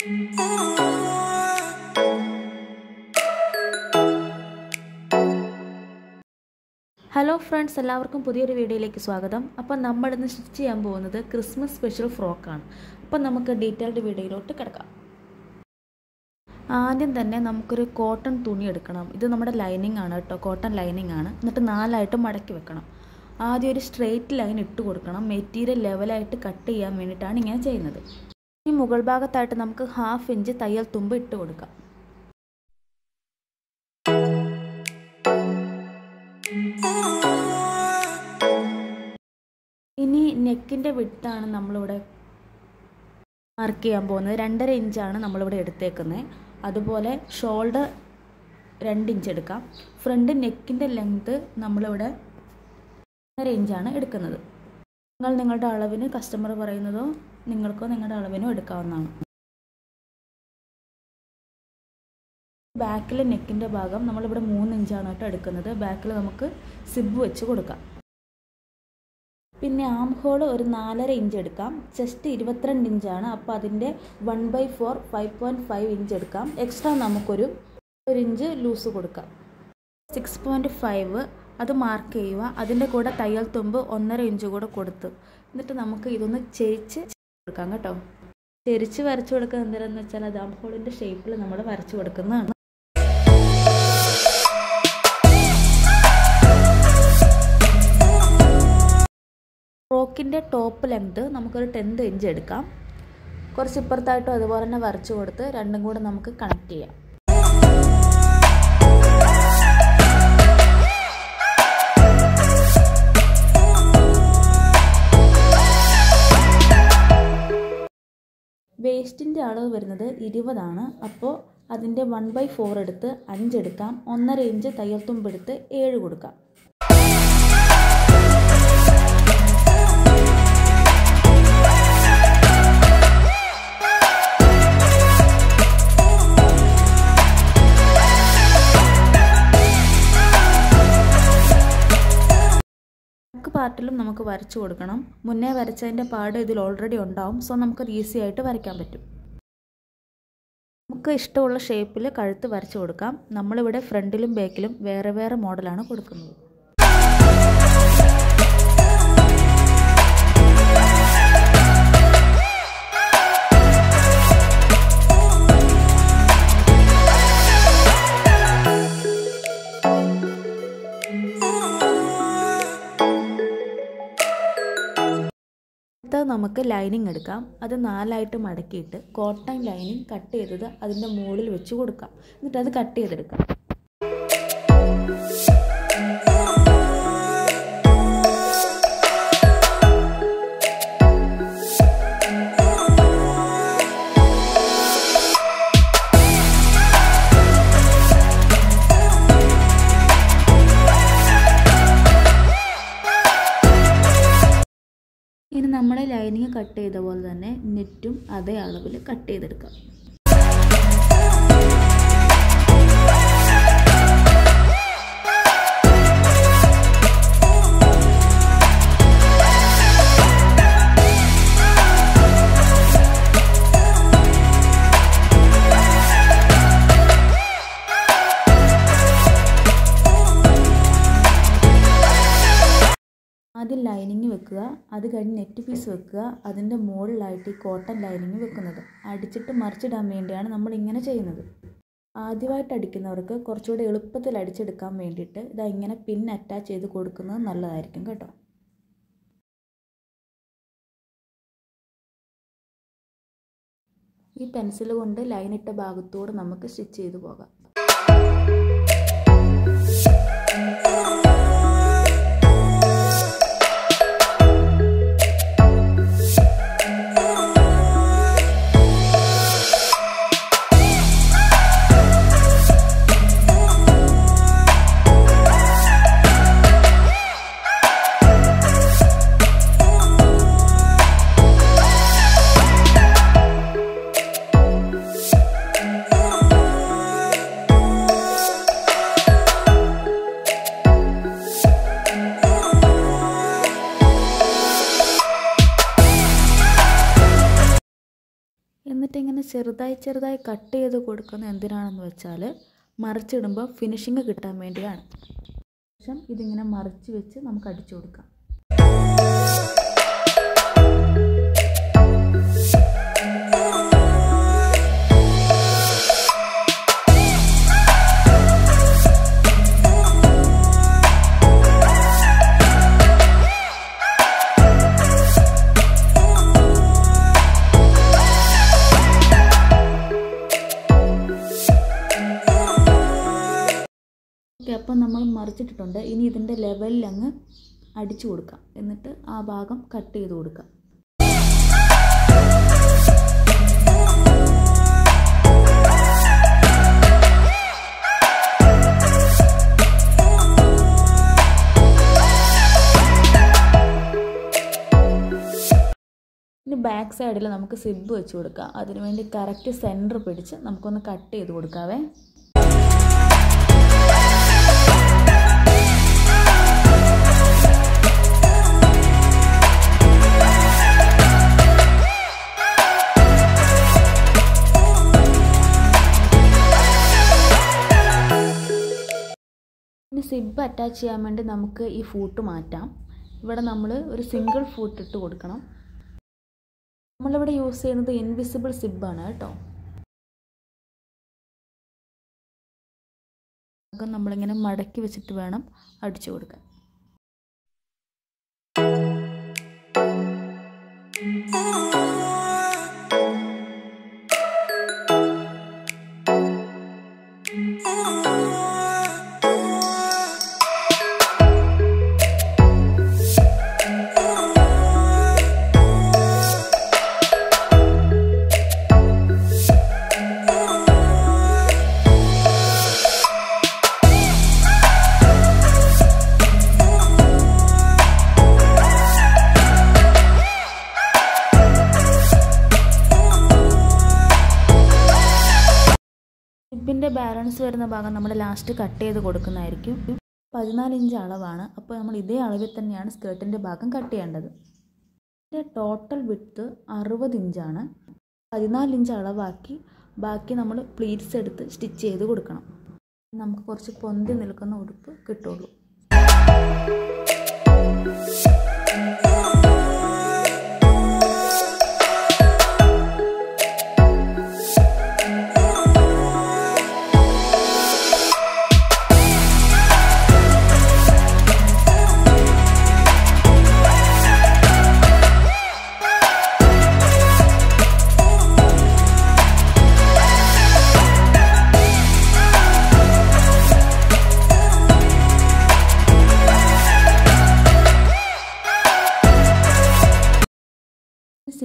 Hello friends, എല്ലാവർക്കും പുതിയൊരു വീഡിയോയിലേക്ക് സ്വാഗതം. അപ്പോൾ നമ്മളിന്ന് സ്റ്റിച്ച് ചെയ്യാൻ പോകുന്നത് ക്രിസ്മസ് സ്പെഷ്യൽ ഫ്രോക്കാണ്. അപ്പോൾ നമുക്ക് ഡീറ്റെയിൽഡ് വീഡിയോയിലോട്ട് കിടക്കാം. ആദ്യം തന്നെ നമുക്കൊരു കോട്ടൺ തുണി എടുക്കണം. ഇത് നമ്മുടെ ലൈനിങ് ആണ് കേട്ടോ, കോട്ടൺ ലൈനിങ് ആണ്. എന്നിട്ട് 4 മടക്കി വെക്കണം. ആദ്യം ഒരു സ്ട്രെയിറ്റ് ലൈൻ ഇട്ട് കൊടുക്കണം. മെറ്റീരിയൽ ലെവലായിട്ട് കട്ട് ചെയ്യാൻ വേണ്ടിയിട്ടാണ് ഇങ്ങനെ ചെയ്യുന്നത്. ഈ മുകൾ ഭാഗത്തായിട്ട് നമുക്ക് 1/2 ഇഞ്ച് തയ്യൽ തുമ്പ് ഇട്ട് കൊടുക്കാം. ഇനി നെക്കിൻ്റെ വിഡ്ത്താണ് നമ്മളിവിടെ മാർക്ക് ചെയ്യാൻ പോകുന്നത്. 2.5 ഇഞ്ചാണ് നമ്മളിവിടെ എടുത്തേക്കുന്നത്. അതുപോലെ ഷോൾഡർ 2 ഇഞ്ച് എടുക്കാം. ഫ്രണ്ട് നെക്കിൻ്റെ ലെങ്ത് നമ്മളിവിടെ 1.5 ഇഞ്ചാണ് എടുക്കുന്നത്. നിങ്ങളുടെ അളവിന് കസ്റ്റമർ പറയുന്നതോ നിങ്ങൾക്കോ നിങ്ങളുടെ അളവിനോ എടുക്കാവുന്നതാണ്. ബാക്കിലെ നെക്കിൻ്റെ ഭാഗം നമ്മളിവിടെ 3 ഇഞ്ചാണ് കേട്ടോ എടുക്കുന്നത്. ബാക്കിൽ നമുക്ക് സിബ് വെച്ച് കൊടുക്കാം. പിന്നെ ആം ഹോൾ ഒരു 4.5 ഇഞ്ച് എടുക്കാം. ചെസ്റ്റ് 22 ഇഞ്ചാണ്. അപ്പോൾ അതിൻ്റെ 1/4 5.5 ഇഞ്ച് എടുക്കാം. എക്സ്ട്രാ നമുക്കൊരു 1 ഇഞ്ച് ലൂസ് കൊടുക്കാം. 6.5 അത് മാർക്ക് ചെയ്യുക. അതിൻ്റെ കൂടെ തയ്യൽ തുമ്പ് 1.5 ഇഞ്ച് കൂടെ കൊടുത്ത് എന്നിട്ട് നമുക്ക് ഇതൊന്ന് ചെരിച്ച് കൊടുക്കാം കേട്ടോ. ചെരിച്ച് വരച്ചു കൊടുക്കുന്നത് എന്തിനാണെന്ന് വെച്ചാൽ അത് ആം ഹോളിൻ്റെ ഷേപ്പിൽ നമ്മൾ വരച്ചു കൊടുക്കുന്നതാണ്. ഫ്രോക്കിൻ്റെ ടോപ്പ് ലെങ്ത് നമുക്കൊരു 10 ഇഞ്ച് എടുക്കാം. കുറച്ച് ഇപ്പുറത്തായിട്ടും അതുപോലെ തന്നെ വരച്ചു കൊടുത്ത് രണ്ടും കൂടെ നമുക്ക് കണക്ട് ചെയ്യാം. വേസ്റ്റിൻ്റെ അളവ് വരുന്നത് 20 ആണ്. അപ്പോൾ അതിൻ്റെ 1/4 എടുത്ത് 5 എടുക്കാം. 1.5 ഇഞ്ച് തയ്യൽ തുമ്പെടുത്ത് 7 കൊടുക്കാം. പാർട്ടിലും നമുക്ക് വരച്ചു കൊടുക്കണം. മുന്നേ വരച്ചതിൻ്റെ പാട് ഇതിൽ ഓൾറെഡി ഉണ്ടാവും. സോ നമുക്ക് ഈസി ആയിട്ട് വരയ്ക്കാൻ പറ്റും. നമുക്ക് ഇഷ്ടമുള്ള ഷേപ്പിൽ കഴുത്ത് വരച്ചു കൊടുക്കാം. നമ്മളിവിടെ ഫ്രണ്ടിലും ബാക്കിലും വേറെ വേറെ മോഡലാണ് കൊടുക്കുന്നത്. നമുക്ക് ലൈനിങ് എടുക്കാം. അത് 4 മടക്കിയിട്ട് കോട്ടൺ ലൈനിങ് കട്ട് ചെയ്തത് അതിൻ്റെ മുകളിൽ വെച്ച് കൊടുക്കാം. എന്നിട്ട് അത് കട്ട് ചെയ്തെടുക്കാം. ഇനി നമ്മുടെ ലൈനിങ് കട്ട് ചെയ്ത പോലെ തന്നെ നെറ്റും അതേ അളവിൽ കട്ട് ചെയ്തെടുക്കാം. ആദ്യം ലൈനിങ് വെക്കുക. അത് കഴിഞ്ഞ് നെറ്റ് പീസ് വെക്കുക. അതിൻ്റെ മുകളിലായിട്ട് ഈ കോട്ടൺ ലൈനിങ് വെക്കുന്നത്. അടിച്ചിട്ട് മറിച്ചിടാൻ വേണ്ടിയാണ് നമ്മൾ ഇങ്ങനെ ചെയ്യുന്നത്. ആദ്യമായിട്ട് അടിക്കുന്നവർക്ക് കുറച്ചുകൂടി എളുപ്പത്തിൽ അടിച്ചെടുക്കാൻ വേണ്ടിയിട്ട് ഇതാ ഇങ്ങനെ പിൻ അറ്റാച്ച് ചെയ്ത് കൊടുക്കുന്നത് നല്ലതായിരിക്കും കേട്ടോ. ഈ പെൻസിൽ കൊണ്ട് ലൈൻ ഇട്ട ഭാഗത്തോട് നമുക്ക് സ്റ്റിച്ച് ചെയ്ത് പോകാം. നമ്മളിങ്ങനെ ചെറുതായി കട്ട് ചെയ്ത് കൊടുക്കുന്നത് എന്തിനാണെന്ന് വെച്ചാൽ മറിച്ചിടുമ്പോൾ ഫിനിഷിങ് കിട്ടാൻ വേണ്ടിയാണ്. ശേഷം ഇതിങ്ങനെ മറിച്ച് വെച്ച് നമുക്ക് അടിച്ചു കൊടുക്കാം. അപ്പം നമ്മൾ മറിച്ചിട്ടിട്ടുണ്ട്. ഇനി ഇതിൻ്റെ ലെവലിൽ അങ്ങ് അടിച്ചു കൊടുക്കാം. എന്നിട്ട് ആ ഭാഗം കട്ട് ചെയ്ത് കൊടുക്കാം. ഇനി ബാക്ക് സൈഡിൽ നമുക്ക് സിബ് വെച്ച് കൊടുക്കാം. അതിനുവേണ്ടി കറക്റ്റ് സെൻറ്റർ പിടിച്ച് നമുക്കൊന്ന് കട്ട് ചെയ്ത് കൊടുക്കാവേ. ഇനി സിബ് അറ്റാച്ച് ചെയ്യാൻ വേണ്ടി നമുക്ക് ഈ ഫൂട്ട് മാറ്റാം. ഇവിടെ നമ്മൾ ഒരു സിംഗിൾ ഫൂട്ട് ഇട്ട് കൊടുക്കണം. നമ്മളിവിടെ യൂസ് ചെയ്യുന്നത് ഇൻവിസിബിൾ സിബാണ് കേട്ടോ. നമ്മളിങ്ങനെ മടക്കി വെച്ചിട്ട് വേണം അടിച്ചു കൊടുക്കാൻ. സിബിൻ്റെ ബാലൻസ് വരുന്ന ഭാഗം നമ്മൾ ലാസ്റ്റ് കട്ട് ചെയ്ത് കൊടുക്കുന്നതായിരിക്കും. 14 ഇഞ്ച് അളവാണ്. അപ്പോൾ നമ്മൾ ഇതേ അളവിൽ തന്നെയാണ് സ്കേർട്ടിൻ്റെ ഭാഗം കട്ട് ചെയ്യേണ്ടത്. ഇതിൻ്റെ ടോട്ടൽ വിഡ്ത്ത് 60 ഇഞ്ചാണ്. 14 ഇഞ്ച് അളവാക്കി ബാക്കി നമ്മൾ പ്ലീറ്റ്സ് എടുത്ത് സ്റ്റിച്ച് ചെയ്ത് കൊടുക്കണം. നമുക്ക് കുറച്ച് പൊന്തി നിൽക്കുന്ന ഉടുപ്പ് കിട്ടുള്ളൂ.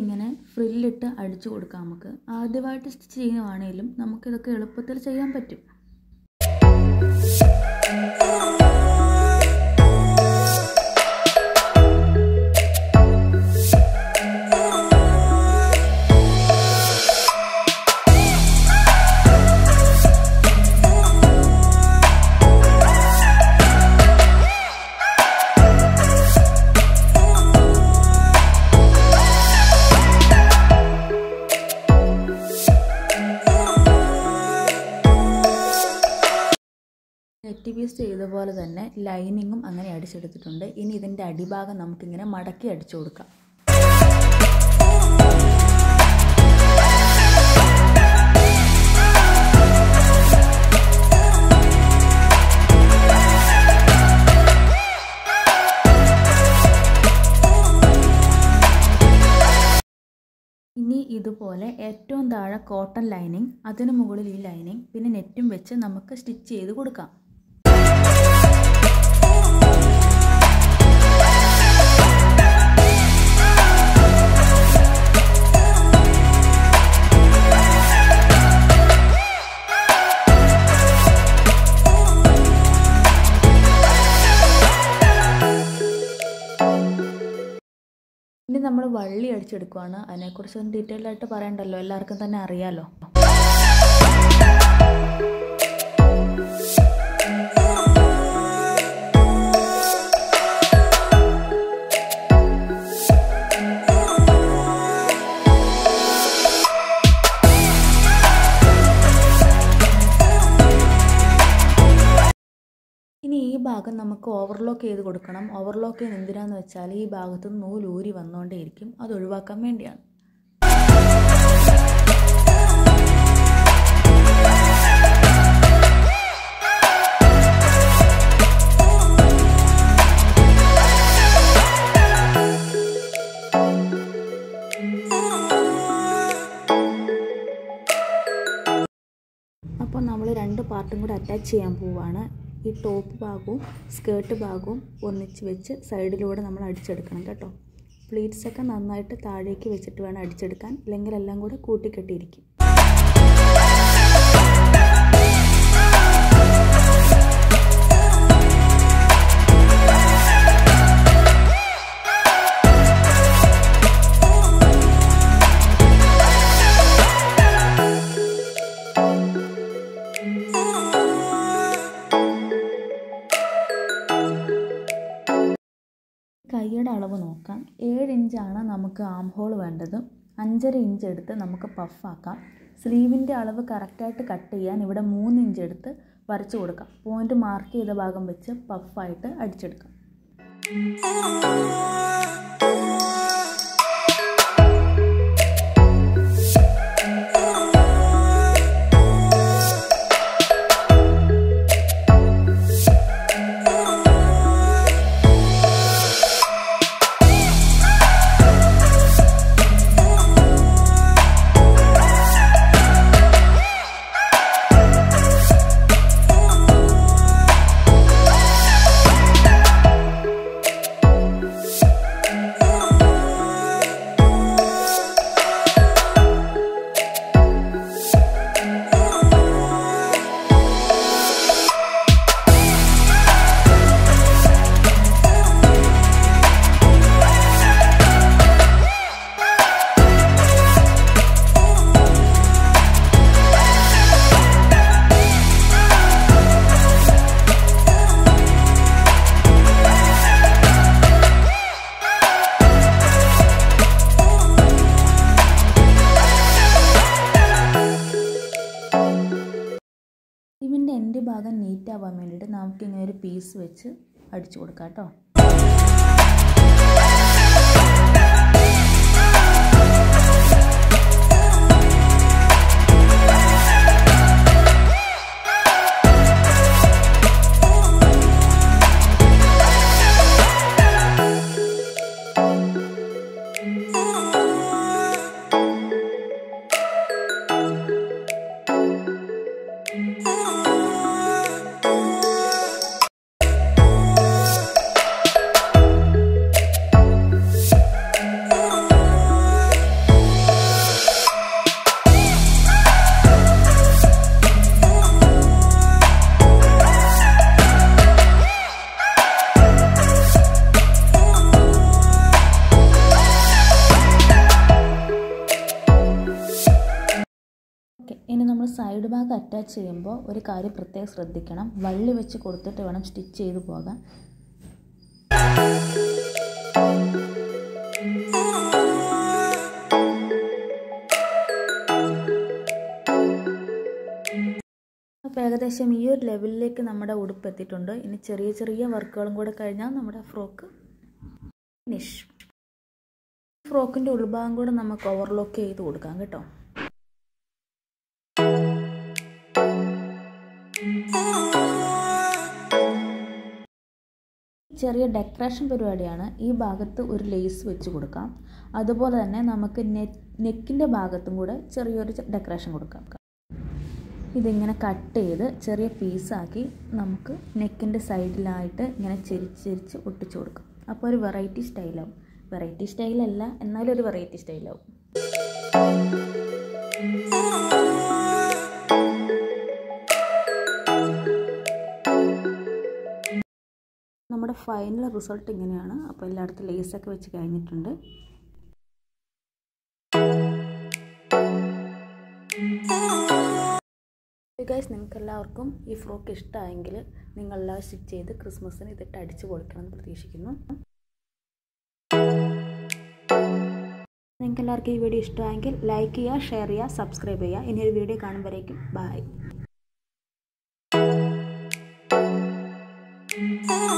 ഇങ്ങനെ ഫ്രില്ലിട്ട് അടിച്ചു കൊടുക്കാം. നമുക്ക് ആദ്യമായിട്ട് സ്റ്റിച്ച് ചെയ്യുകയാണെങ്കിലും നമുക്കിതൊക്കെ എളുപ്പത്തിൽ ചെയ്യാൻ പറ്റും. നെറ്റ് പീസ് ചെയ്ത പോലെ തന്നെ ലൈനിങ്ങും അങ്ങനെ അടിച്ചെടുത്തിട്ടുണ്ട്. ഇനി ഇതിൻ്റെ അടിഭാഗം നമുക്കിങ്ങനെ മടക്കി അടിച്ചു കൊടുക്കാം. ഇനി ഇതുപോലെ ഏറ്റവും താഴെ കോട്ടൺ ലൈനിങ്, അതിന് മുകളിൽ ഈ ലൈനിങ്, പിന്നെ നെറ്റും വെച്ച് നമുക്ക് സ്റ്റിച്ച് ചെയ്ത് കൊടുക്കാം. ഇനി നമ്മൾ വള്ളി അടിച്ചെടുക്കുകയാണ്. അതിനെക്കുറിച്ച് ഡീറ്റെയിൽ ആയിട്ട് പറയണ്ടല്ലോ, എല്ലാവർക്കും തന്നെ അറിയാലോ. ഭാഗം നമുക്ക് ഓവർലോക്ക് ചെയ്ത് കൊടുക്കണം. ഓവർലോക്ക് ചെയ്യുന്നത് എന്തിനാന്ന് വെച്ചാൽ ഈ ഭാഗത്ത് നൂലൂരി വന്നുകൊണ്ടേയിരിക്കും, അത് ഒഴിവാക്കാൻ വേണ്ടിയാണ്. അപ്പോൾ നമ്മൾ 2 പാർട്ടും കൂടെ അറ്റാച്ച് ചെയ്യാൻ പോവുകയാണ്. ഈ ടോപ്പ് ഭാഗവും സ്കേർട്ട് ഭാഗവും ഒന്നിച്ച് വെച്ച് സൈഡിലൂടെ നമ്മൾ അടിച്ചെടുക്കണം കേട്ടോ. പ്ലീറ്റ്സൊക്കെ നന്നായിട്ട് താഴേക്ക് വെച്ചിട്ട് വേണം അടിച്ചെടുക്കാൻ, ഇല്ലെങ്കിൽ എല്ലാം കൂടെ കൂട്ടിക്കെട്ടിയിരിക്കും. കൈയുടെ അളവ് നോക്കാം. 7 ഇഞ്ചാണ് നമുക്ക് ആം ഹോൾ വേണ്ടത്. 5.5 ഇഞ്ച് എടുത്ത് നമുക്ക് പഫാക്കാം. സ്ലീവിൻ്റെ അളവ് കറക്റ്റായിട്ട് കട്ട് ചെയ്യാൻ ഇവിടെ 3 ഇഞ്ച് എടുത്ത് വരച്ചു കൊടുക്കാം. പോയിൻ്റ് മാർക്ക് ചെയ്ത ഭാഗം വെച്ച് പഫായിട്ട് അടിച്ചെടുക്കാം. ഇതിൻ്റെ എൻ്റെ ഭാഗം നീറ്റ് ആവാൻ വേണ്ടിയിട്ട് നമുക്കിങ്ങനെ ഒരു പീസ് വെച്ച് അടിച്ചു കൊടുക്കാം കേട്ടോ. ഇനി നമ്മൾ സൈഡ് ഭാഗം അറ്റാച്ച് ചെയ്യുമ്പോൾ ഒരു കാര്യം പ്രത്യേകം ശ്രദ്ധിക്കണം. വള്ളി വെച്ച് കൊടുത്തിട്ട് വേണം സ്റ്റിച്ച് ചെയ്ത് പോകാൻ. അപ്പോൾ ഏകദേശം ഈ ഒരു ലെവലിലേക്ക് നമ്മുടെ ഉടുപ്പ് എത്തിയിട്ടുണ്ട്. ഇനി ചെറിയ ചെറിയ വർക്കുകളും കൂടെ കഴിഞ്ഞാൽ നമ്മുടെ ഫ്രോക്ക് ഫിനിഷ്. ഫ്രോക്കിൻ്റെ ഉൾഭാഗം കൂടെ നമുക്ക് ഓവർലോക്ക് ചെയ്ത് കൊടുക്കാം കേട്ടോ. ചെറിയ ഡെക്കറേഷൻ പരിപാടിയാണ്. ഈ ഭാഗത്ത് ഒരു ലേസ് വെച്ച് കൊടുക്കാം. അതുപോലെ തന്നെ നമുക്ക് നെക്കിൻ്റെ ഭാഗത്തും കൂടെ ചെറിയൊരു ഡെക്കറേഷൻ കൊടുക്കാം. ഇതിങ്ങനെ കട്ട് ചെയ്ത് ചെറിയ പീസാക്കി നമുക്ക് നെക്കിൻ്റെ സൈഡിലായിട്ട് ഇങ്ങനെ ചെരിച്ച് ഒട്ടിച്ചു കൊടുക്കാം. അപ്പോൾ ഒരു വെറൈറ്റി സ്റ്റൈലാവും. വെറൈറ്റി സ്റ്റൈലല്ല, എന്നാലും ഒരു വെറൈറ്റി സ്റ്റൈലാവും. നമ്മുടെ ഫൈനൽ റിസൾട്ട് ഇങ്ങനെയാണ്. അപ്പോൾ എല്ലായിടത്തും ലേസൊക്കെ വെച്ച് കഴിഞ്ഞിട്ടുണ്ട്. ഗൈസ്, നിങ്ങൾക്കെല്ലാവർക്കും ഈ ഫ്രോക്ക് ഇഷ്ടമായെങ്കിൽ നിങ്ങളെല്ലാം സ്റ്റിച്ച് ചെയ്ത് ക്രിസ്മസിന് ഇതിട്ട് അടിച്ച് പൊളിക്കണമെന്ന് പ്രതീക്ഷിക്കുന്നു. നിങ്ങൾക്കെല്ലാവർക്കും ഈ വീഡിയോ ഇഷ്ടമായെങ്കിൽ ലൈക്ക് ചെയ്യുക, ഷെയർ ചെയ്യുക, സബ്സ്ക്രൈബ് ചെയ്യുക. ഇനിയൊരു വീഡിയോ കാണുമ്പോഴേക്കും ബൈ. Da